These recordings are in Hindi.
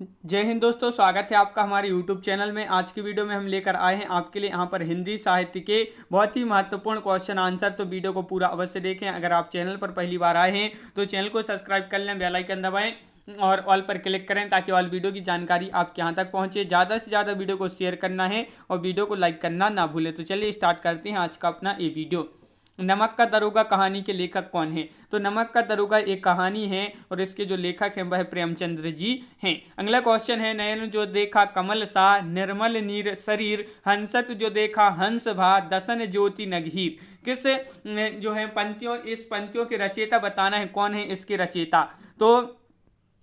जय हिंद दोस्तों, स्वागत है आपका हमारे YouTube चैनल में। आज की वीडियो में हम लेकर आए हैं आपके लिए यहाँ पर हिंदी साहित्य के बहुत ही महत्वपूर्ण क्वेश्चन आंसर। तो वीडियो को पूरा अवश्य देखें। अगर आप चैनल पर पहली बार आए हैं तो चैनल को सब्सक्राइब कर लें, बेल आइकन दबाएं और ऑल पर क्लिक करें ताकि ऑल वीडियो की जानकारी आपके यहाँ तक पहुँचे। ज़्यादा से ज़्यादा वीडियो को शेयर करना है और वीडियो को लाइक करना ना भूलें। तो चलिए स्टार्ट करते हैं आज का अपना ये वीडियो। नमक का दरोगा कहानी के लेखक कौन है? तो नमक का दरोगा एक कहानी है और इसके जो लेखक हैं वह प्रेमचंद्र जी हैं। अगला क्वेश्चन है, नयन जो देखा कमल सा, निर्मल नीर शरीर, हंसत जो देखा हंस भा, दसन ज्योति नगहीर। किस जो है पंक्तियों, इस पंक्तियों के रचयिता बताना है, कौन है इसके रचयिता। तो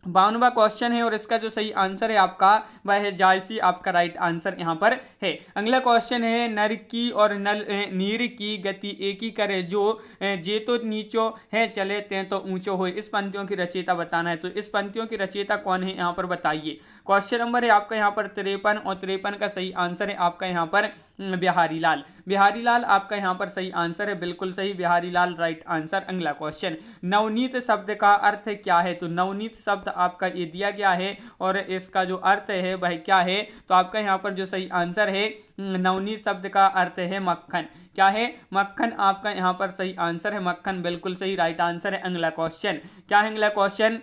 52वां क्वेश्चन है और इसका जो सही आंसर है आपका वह है जायसी। आपका राइट आंसर यहाँ पर है। अगला क्वेश्चन है, नर की और नल नीर की गति एकी करे जो, जे तो नीचो है चले ते तो ऊंचो हो। इस पंक्तियों की रचयिता बताना है। तो इस पंक्तियों की रचयिता कौन है यहाँ पर बताइए। क्वेश्चन नंबर है आपका यहाँ पर 53 और 53 का सही आंसर है आपका यहाँ पर बिहारी लाल। बिहारी लाल आपका यहाँ पर सही आंसर है, बिल्कुल सही, बिहारी लाल राइट आंसर। अगला क्वेश्चन, नवनीत शब्द का अर्थ क्या है? तो नवनीत शब्द आपका ये दिया गया है और इसका जो अर्थ है वह क्या है? तो आपका यहाँ पर जो सही आंसर है, नवनीत शब्द का अर्थ है मक्खन। क्या है? मक्खन। आपका यहाँ पर सही आंसर है मक्खन, बिल्कुल सही राइट आंसर है। अगला क्वेश्चन क्या है? अगला क्वेश्चन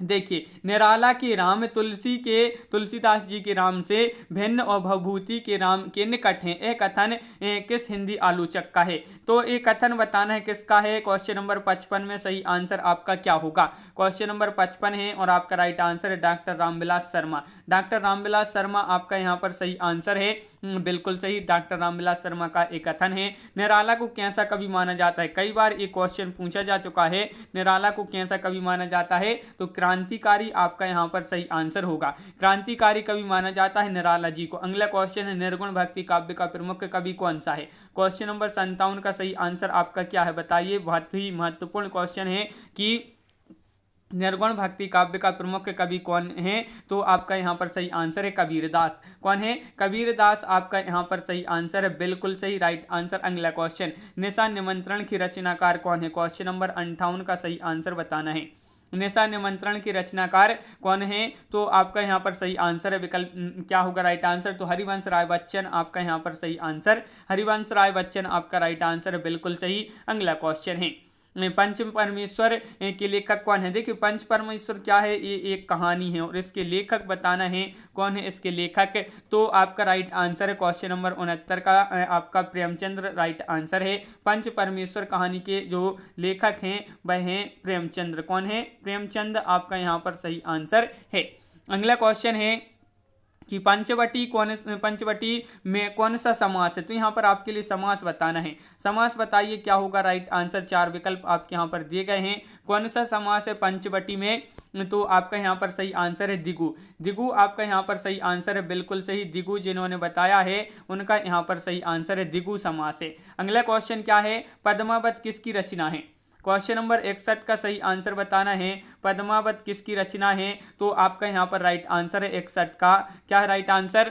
देखिए, निराला के राम तुलसीदास जी के राम से भिन्न और भवभूति के राम के निकट हैं। यह कथन किस हिंदी आलोचक का है? तो ये कथन बताना है किसका है। क्वेश्चन नंबर 55 में सही आंसर आपका क्या होगा? क्वेश्चन नंबर 55 है और आपका राइट आंसर है डॉक्टर रामविलास शर्मा। डॉक्टर रामविलास शर्मा आपका यहाँ पर सही आंसर है, बिल्कुल सही, डॉक्टर रामविलास शर्मा का एक कथन है। निराला को कैसा कवि माना जाता है? कई बार ये क्वेश्चन पूछा जा चुका है, निराला को कैसा कवि माना जाता है? तो क्रांतिकारी आपका यहाँ पर सही आंसर होगा। क्रांतिकारी कवि माना जाता है निराला जी को। अगला क्वेश्चन है, निर्गुण भक्ति काव्य का प्रमुख कवि कौन सा है? क्वेश्चन नंबर 57 का सही आंसर आपका क्या है बताइए। बहुत ही महत्वपूर्ण क्वेश्चन है कि निर्गुण भक्ति काव्य का प्रमुख कवि कौन है? तो आपका यहाँ पर सही आंसर है कबीरदास। कौन है? कबीरदास आपका यहाँ पर सही आंसर है, बिल्कुल सही राइट आंसर। अगला क्वेश्चन, निशा निमंत्रण की रचनाकार कौन है? क्वेश्चन नंबर 58 का सही आंसर बताना है। निशा निमंत्रण की रचनाकार कौन है? तो आपका यहाँ पर सही आंसर है, विकल्प क्या होगा राइट आंसर? तो हरिवंश राय बच्चन आपका यहाँ पर सही आंसर, हरिवंश राय बच्चन आपका राइट आंसर है, बिल्कुल सही। अगला क्वेश्चन है, पंच परमेश्वर के लेखक कौन है? देखिए, पंच परमेश्वर क्या है, ये एक कहानी है और इसके लेखक बताना है कौन है इसके लेखक। तो आपका राइट आंसर है क्वेश्चन नंबर 69 का आपका प्रेमचंद्र राइट आंसर है। पंच परमेश्वर कहानी के जो लेखक हैं वह हैं प्रेमचंद्र। कौन है? प्रेमचंद आपका यहाँ पर सही आंसर है। अगला क्वेश्चन है कि पंचवटी में कौन सा समास है? तो यहाँ पर आपके लिए समास बताना है। समास बताइए क्या होगा राइट आंसर। 4 विकल्प आपके यहाँ पर दिए गए हैं। कौन सा समास है पंचवटी में? तो आपका यहाँ पर सही आंसर है दिगु। दिगु आपका यहाँ पर सही आंसर है, बिल्कुल सही, दिगु जिन्होंने बताया है उनका यहाँ पर सही आंसर है दिगु समास है। अगला क्वेश्चन क्या है? पद्मावत किसकी रचना है? क्वेश्चन नंबर 61 का सही आंसर बताना है। पद्मावत किसकी रचना है? तो आपका यहाँ पर राइट आंसर है 61 का क्या है राइट आंसर?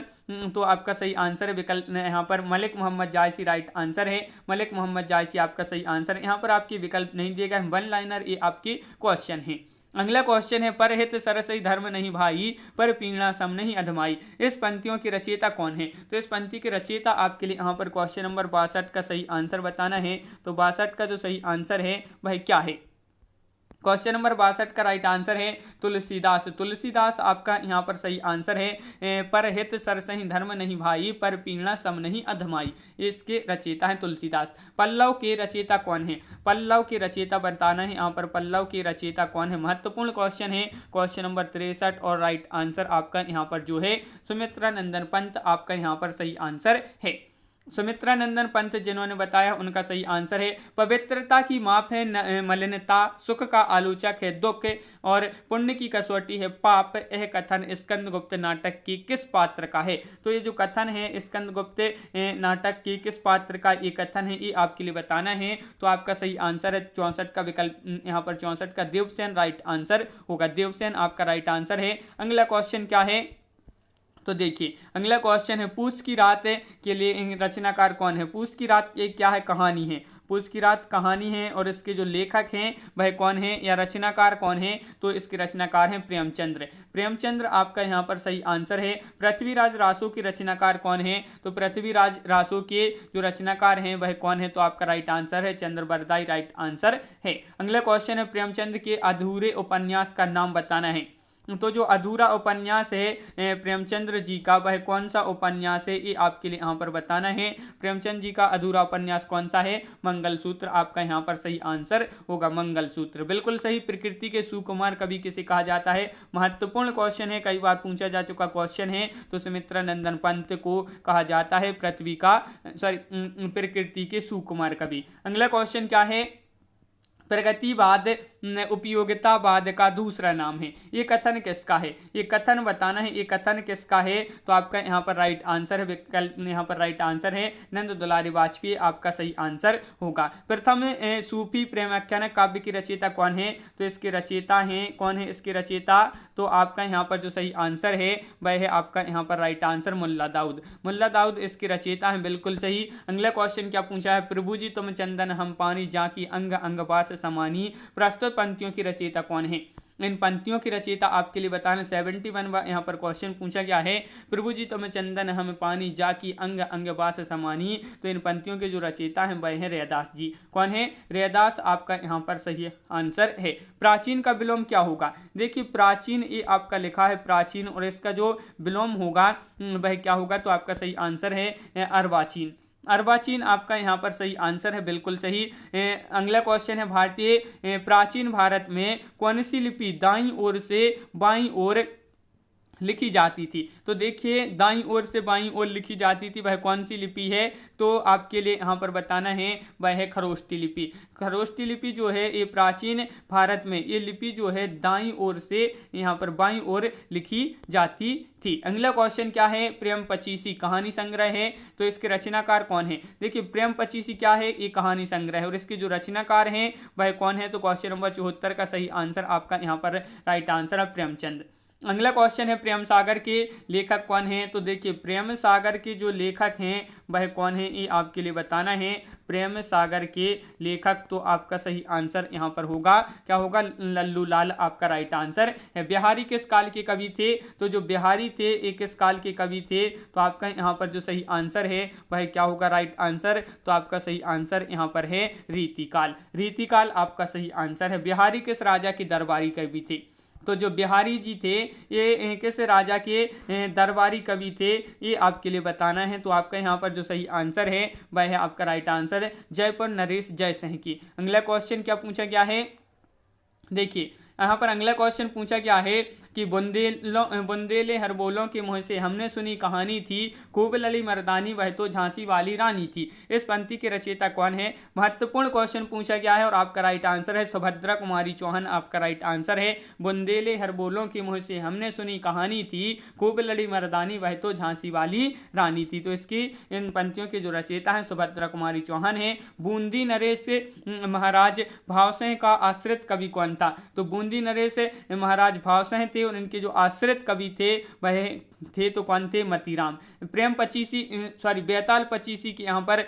तो आपका सही आंसर है विकल्प यहाँ पर मलिक मोहम्मद जायसी राइट आंसर है। मलिक मोहम्मद जायसी आपका सही आंसर है। यहाँ पर आपकी विकल्प नहीं दिए गए, वन लाइनर ये आपकी क्वेश्चन है। अगला क्वेश्चन है, परहित सरसई धर्म नहीं भाई, पर पीड़ा सम नहीं अधमाई। इस पंक्तियों की रचयिता कौन है? तो इस पंक्ति के रचयिता आपके लिए यहाँ पर क्वेश्चन नंबर 62 का सही आंसर बताना है। तो 62 का जो सही आंसर है वह क्या है? क्वेश्चन नंबर 62 का राइट आंसर है तुलसीदास। तुलसीदास आपका यहाँ पर सही आंसर है। पर हित सरसहि धर्म नहीं भाई, पर पीड़ा सम नहीं अधमाई। इसके रचयिता है तुलसीदास। पल्लव के रचयिता कौन है? पल्लव के रचयिता बताना है यहाँ पर, पल्लव के रचयिता कौन है? महत्वपूर्ण क्वेश्चन है। क्वेश्चन नंबर 63 और राइट आंसर आपका यहाँ पर जो है सुमित्रा नंदन पंत आपका यहाँ पर सही आंसर है। सुमित्रा नंदन पंत जिन्होंने बताया उनका सही आंसर है। पवित्रता की माप है मलिनता, सुख का आलोचक है दुख, और पुण्य की कसौटी है पाप। यह कथन स्कंदगुप्त नाटक की किस पात्र का है? तो ये जो कथन है स्कंदगुप्त नाटक की किस पात्र का ये कथन है, ये आपके लिए बताना है। तो आपका सही आंसर है 64 का विकल्प यहाँ पर 64 का देवसेन राइट आंसर होगा। देवसेन आपका राइट आंसर है। अगला क्वेश्चन क्या है? तो देखिए, अगला क्वेश्चन है, पूस की रात के लिए रचनाकार कौन है? पूस की रात ये क्या है? कहानी है। पूस की रात कहानी है और इसके जो लेखक हैं वह कौन है या रचनाकार कौन है, तो इसके रचनाकार हैं प्रेमचंद्र। प्रेमचंद्र आपका यहाँ पर सही आंसर है। पृथ्वीराज रासो की रचनाकार कौन है, तो पृथ्वीराज रासो के जो रचनाकार हैं वह कौन है, तो आपका राइट आंसर है चंद्रबरदाई, राइट आंसर है। अगला क्वेश्चन है प्रेमचंद के अधूरे उपन्यास का नाम बताना है। तो जो अधूरा उपन्यास है प्रेमचंद्र जी का वह कौन सा उपन्यास है, ये आपके लिए यहाँ पर बताना है। प्रेमचंद जी का अधूरा उपन्यास कौन सा है, मंगलसूत्र आपका यहाँ पर सही आंसर होगा, मंगलसूत्र बिल्कुल सही। प्रकृति के सुकुमार कवि किसे कहा जाता है, महत्वपूर्ण क्वेश्चन है, कई बार पूछा जा चुका क्वेश्चन है। तो सुमित्रा नंदन पंत को कहा जाता है प्रकृति के सुकुमार कवि। अगला क्वेश्चन क्या है, प्रगतिवाद उपयोगितावाद का दूसरा नाम है, ये कथन किसका है, ये कथन बताना है, ये कथन किसका है, तो आपका यहाँ पर राइट आंसर है, विकल्प यहाँ पर राइट आंसर है नंद दुलारी वाजपेयी, आपका सही आंसर होगा। प्रथम सूफी प्रेमाख्यान काव्य की रचयिता कौन है, तो इसके रचयिता हैं कौन है, इसके रचयिता, तो आपका यहाँ पर जो सही आंसर है वह है आपका यहाँ पर राइट आंसर मुल्ला दाऊद। मुल्ला दाऊद इसके रचयिता हैं, बिल्कुल सही। अगला क्वेश्चन क्या पूछा है, प्रभु जी तुम चंदन हम पानी जाकी अंग अंग पास समानी, प्रस्तुत पंक्तियों की रचयिता कौन है। इन पंक्तियों की रचयिता आपके लिए बताना 71 यहाँ पर क्वेश्चन पूछा गया है। प्रभु जी तुम चंदन हम पानी जाकी अंग अंग बास समानी, तो इन पंक्तियों के जो रचयिता हैं वह है रैदास जी। कौन है, रैदास आपका यहाँ पर सही आंसर है। प्राचीन का विलोम क्या होगा, देखिए प्राचीन ये आपका लिखा है प्राचीन, और इसका जो विलोम होगा वह क्या होगा, तो आपका सही आंसर है अर्वाचीन। अर्वाचीन आपका यहाँ पर सही आंसर है, बिल्कुल सही। अगला क्वेश्चन है भारतीय प्राचीन भारत में कौन सी लिपि दाईं ओर से बाईं ओर लिखी जाती थी, तो देखिए दाईं ओर से बाईं ओर लिखी जाती थी वह कौन सी लिपि है, तो आपके लिए यहाँ पर बताना है वह है खरोष्टी लिपि। खरोष्टी लिपि जो है ये प्राचीन भारत में ये लिपि जो है दाईं ओर से यहाँ पर बाईं ओर लिखी जाती थी। अगला क्वेश्चन क्या है, प्रेम पचीसी कहानी संग्रह है, तो इसके रचनाकार कौन है, देखिए प्रेम पचीसी क्या है, ये कहानी संग्रह है, और इसके जो रचनाकार हैं वह कौन है, तो क्वेश्चन नंबर 74 का सही आंसर आपका यहाँ पर राइट आंसर है प्रेमचंद। अगला क्वेश्चन है प्रेम सागर के लेखक कौन है, तो देखिए प्रेम सागर के जो लेखक हैं वह कौन है, ये आपके लिए बताना है। प्रेम सागर के लेखक, तो आपका सही आंसर यहाँ पर होगा क्या होगा, लल्लू लाल आपका राइट आंसर है। बिहारी किस काल के कवि थे, तो जो बिहारी थे ये किस काल के कवि थे, तो आपका यहाँ पर जो सही आंसर है वह क्या होगा राइट आंसर, तो आपका सही आंसर यहाँ पर है रीतिकाल। रीतिकाल आपका सही आंसर है। बिहारी किस राजा के दरबारी कवि थे, तो जो बिहारी जी थे ये किस राजा के दरबारी कवि थे, ये आपके लिए बताना है। तो आपका यहाँ पर जो सही आंसर है वह है आपका राइट आंसर जयपुर नरेश जयसिंह की। अगला क्वेश्चन क्या पूछा गया है, देखिए यहाँ पर अगला क्वेश्चन पूछा गया है कि बुंदेले हरबोलों के मुँह से हमने सुनी कहानी थी, खूब लड़ी मर्दानी वह तो झांसी वाली रानी थी। इस पंक्ति के रचयिता कौन है, महत्वपूर्ण क्वेश्चन पूछा गया है और आपका राइट आंसर है सुभद्रा कुमारी चौहान, आपका राइट आंसर है। बुंदेले हरबोलों के मुँह से हमने सुनी कहानी थी, खूब लड़ी मर्दानी वह तो झांसी वाली रानी थी, तो इसकी इन पंक्तियों के जो रचयिता है सुभद्रा कुमारी चौहान है। बूंदी नरेश महाराज भावसिंह का आश्रित कवि कौन था, तो बूंदी नरेश महाराज भावसिंह थे और इनके जो आश्रित कवि थे वह थे तो कौन थे, मतीराम। प्रेम पचीसी बेताल पचीसी की यहाँ पर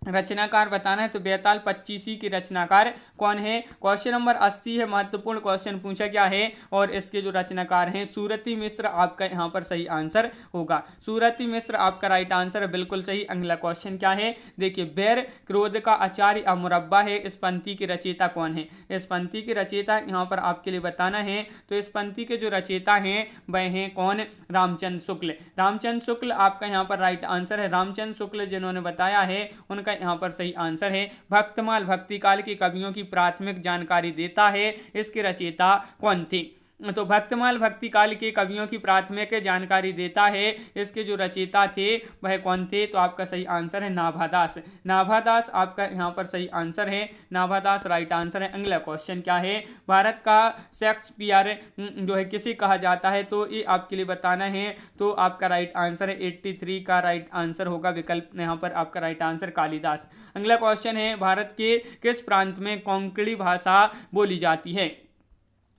रचनाकार बताना है, तो बेताल पच्चीसी की रचनाकार कौन है। क्वेश्चन नंबर 80 है, महत्वपूर्ण क्वेश्चन पूछा गया है और इसके जो रचनाकार हैं सूरती मिश्र, आपका यहाँ पर सही आंसर होगा। सूरती मिश्र आपका राइट आंसर है, बिल्कुल सही। अगला क्वेश्चन क्या है, देखिए बैर क्रोध का आचार्य अमुरब्बा है, इस पंक्ति की रचयिता कौन है। इस पंक्ति की रचयिता यहाँ पर आपके लिए बताना है, तो इस पंक्ति के जो रचयिता हैं वह हैं कौन, रामचंद्र शुक्ल। रामचंद्र शुक्ल आपका यहाँ पर राइट आंसर है। रामचंद्र शुक्ल जिन्होंने बताया है उनका यहाँ पर सही आंसर है। भक्तमाल भक्ति काल के कवियों की प्राथमिक जानकारी देता है, इसके रचयिता कौन थे, तो भक्तमाल भक्ति काल के कवियों की प्राथमिक जानकारी देता है, इसके जो रचयिता थे वह कौन थे, तो आपका सही आंसर है नाभादास। नाभादास आपका यहाँ पर सही आंसर है, नाभादास राइट आंसर है। अगला क्वेश्चन क्या है, भारत का शेक्सपियर जो है किसे कहा जाता है, तो ये आपके लिए बताना है, तो आपका राइट आंसर है 83 का राइट आंसर होगा, विकल्प यहाँ पर आपका राइट आंसर कालिदास। अगला क्वेश्चन है, भारत के किस प्रांत में कोंकणी भाषा बोली जाती है,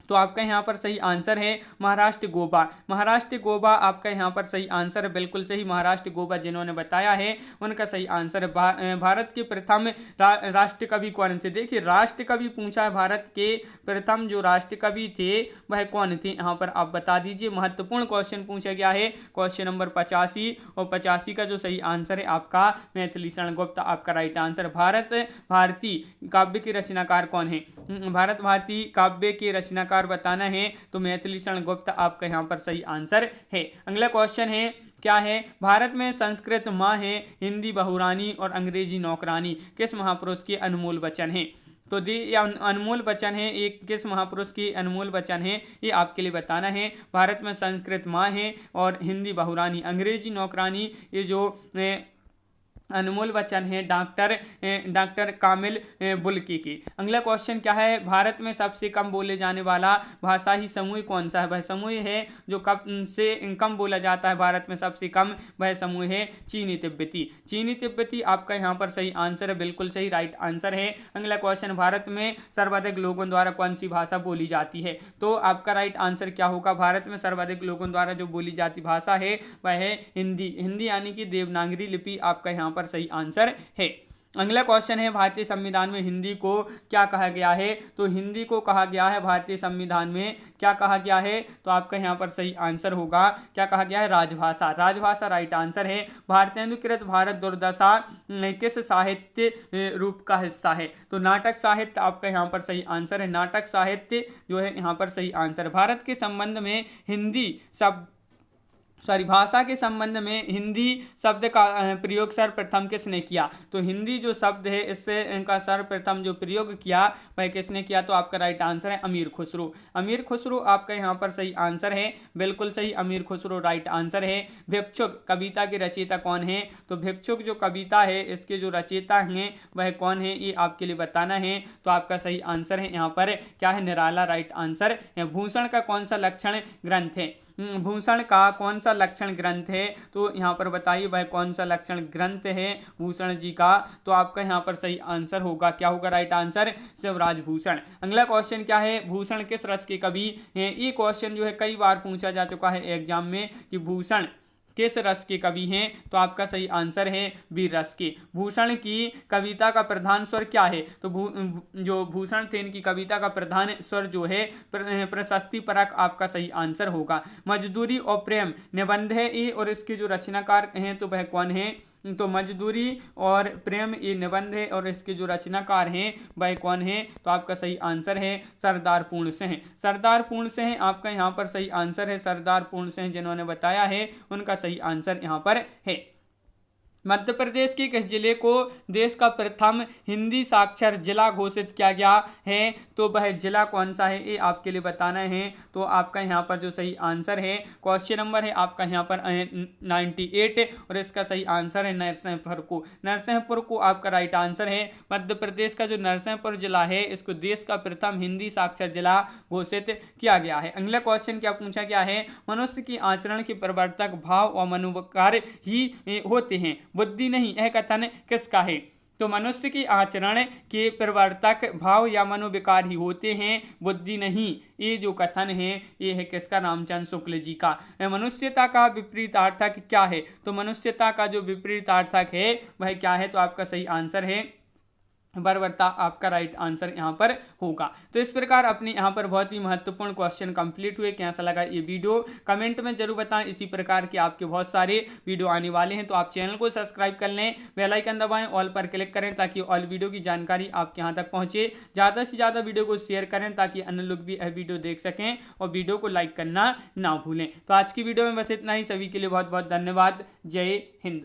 तो आपका यहाँ पर सही आंसर है महाराष्ट्र गोवा। महाराष्ट्र गोवा आपका यहाँ पर सही आंसर है, बिल्कुल सही। महाराष्ट्र गोवा जिन्होंने बताया है उनका सही आंसर है। भारत के प्रथम राष्ट्र कवि कौन थे? देखिए राष्ट्र कवि पूछा है, भारत के प्रथम जो राष्ट्र कवि थे वह कौन थे, यहाँ पर आप बता दीजिए। महत्वपूर्ण क्वेश्चन पूछा गया है, क्वेश्चन नंबर 85, और 85 का जो सही आंसर है आपका मैथिली शरण गुप्त आपका राइट आंसर। भारत भारती काव्य के रचनाकार कौन है? भारत भारती काव्य के रचनाकार बताना है तो मैथिली शरण गुप्त आपका यहाँ पर सही आंसर है। अगला क्वेश्चन है, क्या है? भारत में संस्कृत माँ है, हिंदी बहुरानी और अंग्रेजी नौकरानी किस महापुरुष के अनमोल वचन है? तो ये अनमोल वचन है, एक किस महापुरुष के अनमोल वचन है ये आपके लिए बताना है। भारत में संस्कृत माँ है और हिंदी बहुरानी अंग्रेजी नौकरानी, ये जो अनमोल वचन है डॉक्टर कामिल बुल्की की। अगला क्वेश्चन क्या है? भारत में सबसे कम बोले जाने वाला भाषाई समूह कौन सा है? वह समूह है जो कम बोला जाता है भारत में सबसे कम, वह समूह है चीनी तिब्बती। चीनी तिब्बती आपका यहाँ पर सही आंसर है, बिल्कुल सही राइट आंसर है। अगला क्वेश्चन, भारत में सर्वाधिक लोगों द्वारा कौन सी भाषा बोली जाती है? तो आपका राइट आंसर क्या होगा? भारत में सर्वाधिक लोगों द्वारा जो बोली जाती भाषा है वह है हिंदी। हिंदी यानी कि देवनागरी लिपि आपका यहाँ पर सही आंसर है। अगला क्वेश्चन है, भारतीय संविधान में हिंदी को क्या कहा गया है? तो हिंदी को कहा गया है भारतीय संविधान में, क्या कहा गया है? तो आपका यहाँ पर सही आंसर होगा, क्या कहा गया है? राजभाषा। राजभाषा राइट आंसर है। भारतेंदुकृत भारत दुर्दशा किस साहित्य रूप का हिस्सा है? तो नाटक साहित्य आपका यहाँ पर सही आंसर है। नाटक साहित्य जो है यहाँ पर सही आंसर। भारत के संबंध में हिंदी भाषा के संबंध में हिंदी शब्द का प्रयोग सर्वप्रथम किसने किया? तो हिंदी जो शब्द है इससे इनका सर्वप्रथम जो प्रयोग किया वह किसने किया? तो आपका राइट आंसर है अमीर खुसरो। अमीर खुसरो आपका यहाँ पर सही आंसर है, बिल्कुल सही, अमीर खुसरो राइट आंसर है। भिक्षुक कविता के रचयिता कौन है? तो भिक्षुक जो कविता है इसके जो रचयिता हैं वह कौन है ये आपके लिए बताना है। तो आपका सही आंसर है यहाँ पर क्या है? निराला राइट आंसर है। भूषण का कौन सा लक्षण ग्रंथ है? भूषण का कौन सा लक्षण ग्रंथ है? तो यहाँ पर बताइए वह कौन सा लक्षण ग्रंथ है भूषण जी का? तो आपका यहाँ पर सही आंसर होगा, क्या होगा राइट आंसर? शिवराज भूषण। अगला क्वेश्चन क्या है? भूषण किस रस के कवि हैं? ये क्वेश्चन जो है कई बार पूछा जा चुका है एग्जाम में कि भूषण किस रस के कवि हैं? तो आपका सही आंसर है वीर रस के। भूषण की कविता का प्रधान स्वर क्या है? तो जो भूषण थे इनकी कविता का प्रधान स्वर जो है प्रशस्ति परक आपका सही आंसर होगा। मजदूरी और प्रेम निबंध है ये, और इसके जो रचनाकार हैं तो वह कौन है? तो मजदूरी और प्रेम ये निबंध है और इसके जो रचनाकार हैं वह कौन है? तो आपका सही आंसर है सरदार पूर्ण सिंह। सरदार पूर्ण सिंह आपका यहाँ पर सही आंसर है। सरदार पूर्ण सिंह जिन्होंने बताया है उनका सही आंसर यहाँ पर है। मध्य प्रदेश के किस जिले को देश का प्रथम हिंदी साक्षर जिला घोषित किया गया है? तो वह जिला कौन सा है ये आपके लिए बताना है। तो आपका यहाँ पर जो सही आंसर है, क्वेश्चन नंबर है आपका यहाँ पर 98 और इसका सही आंसर है नरसिंहपुर को। नरसिंहपुर को आपका राइट आंसर है। मध्य प्रदेश का जो नरसिंहपुर जिला है इसको देश का प्रथम हिंदी साक्षर जिला घोषित किया गया है। अगला क्वेश्चन क्या पूछा गया है? मनुष्य की आचरण के प्रवर्तक भाव और मनोविकार ही होते हैं, बुद्धि नहीं, यह कथन किसका है? तो मनुष्य की आचरण के प्रवर्तक भाव या मनोविकार ही होते हैं, बुद्धि नहीं, ये जो कथन है ये है किसका? रामचंद्र शुक्ल जी का। मनुष्यता का विपरीतार्थक क्या है? तो मनुष्यता का जो विपरीतार्थक है वह क्या है? तो आपका सही आंसर है बर्बरता, आपका राइट आंसर यहाँ पर होगा। तो इस प्रकार अपने यहाँ पर बहुत ही महत्वपूर्ण क्वेश्चन कंप्लीट हुए। कैसा लगा ये वीडियो कमेंट में जरूर बताएं। इसी प्रकार के आपके बहुत सारे वीडियो आने वाले हैं, तो आप चैनल को सब्सक्राइब कर लें, बेल आइकन दबाएं, ऑल पर क्लिक करें ताकि ऑल वीडियो की जानकारी आपके यहाँ तक पहुँचे। ज़्यादा से ज़्यादा वीडियो को शेयर करें ताकि अन्य लोग भी यह वीडियो देख सकें, और वीडियो को लाइक करना ना भूलें। तो आज की वीडियो में बस इतना ही। सभी के लिए बहुत बहुत धन्यवाद। जय हिंद।